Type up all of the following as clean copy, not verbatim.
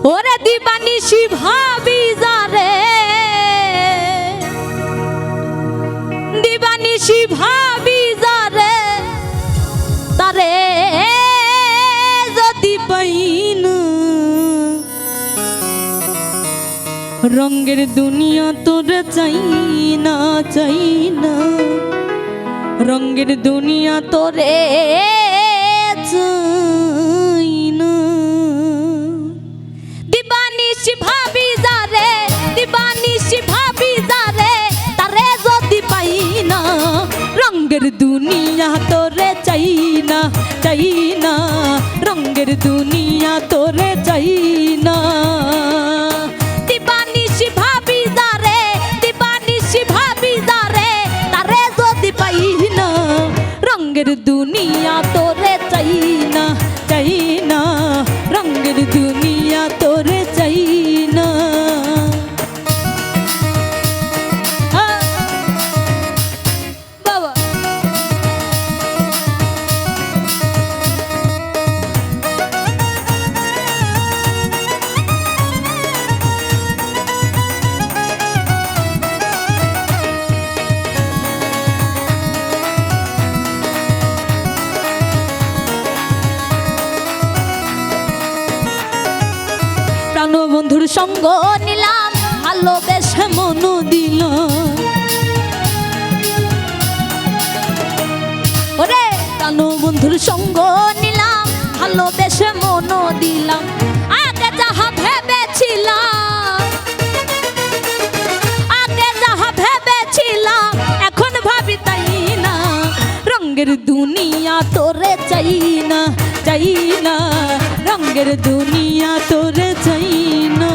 ওরে দিবানিশি ভাবি যারে, দিবানিশি ভাবি যারে, তারে যদি পাইন রঙের দুনিয়া তোরে চাই না, চাই না রঙের দুনিয়া তোরে চাই না। দিবানিশি ভাবি যারে, দিবানিশি ভাবি যারে, তারে যদি পাই না রঙের দুনিয়া তোরে চাই না, চাই না রঙের দুনিয়া তোরে চাই না। দিবানিশি ভাবি যারে, দিবানিশি ভাবি যারে, তারে যদি পাই না রঙের দুনিয়া তোরে চাই না, চাই না রঙের দুনিয়া তোরে চাই না। বাবা বন্ধুর সঙ্গ নিলাম, ভালোবেসে মন দিল, ওরে কানো বন্ধুর সঙ্গ নিলাম, ভালোবেসে মন দিলাম। আগে যাহা ভেবেছিলাম, আগে যাহা ভেবেছিলাম, এখন ভাবি তাই না রঙের দুনিয়া তোরে চাই না, চাই না রঙের দুনিয়া তোরে চাই না।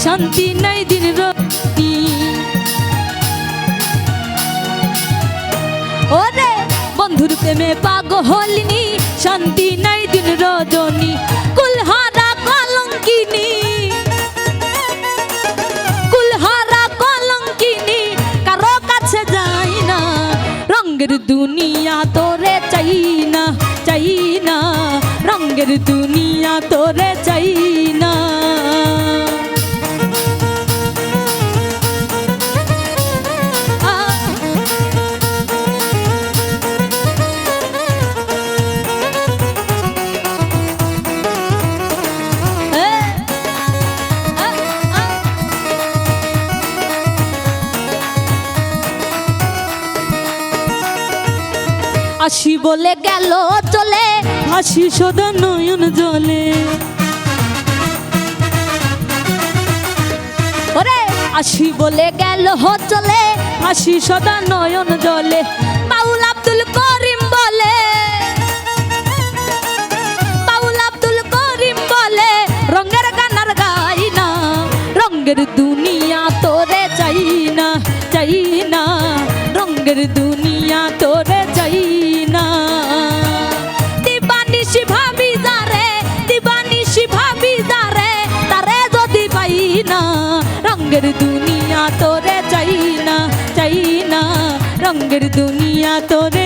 শান্তি নাই দিন রাতি, ওরে বন্ধুর প্রেমে পাগলিনী, শান্তি নাই দিন রজনী, কুলহারা কলঙ্কিনী, কুলহারা কলঙ্কিনী, কারো কাছে যাই না রঙের দুনিয়া তোরে চাই না, চাই না রঙের দুনিয়া তোরে চাই না। আসি বলে গেল চলে, হাসি সদা নয়ন জলে, ওরে আসি বলে গেল চলে, হাসি সদা নয়ন জলে। বাউল আব্দুল করিম বলে, বাউল আব্দুল করিম বলে রঙের গানার গাই না রঙের দুনিয়া তোরে চাই না, চাই না রঙের দুনিয়া তোরে চাই না। দিবানিশি ভাবি যারে, দিবানিশি ভাবি যারে, তারে যদি পাই না রঙের দুনিয়া তোরে চাই না, চাই না রঙের দুনিয়া তোরে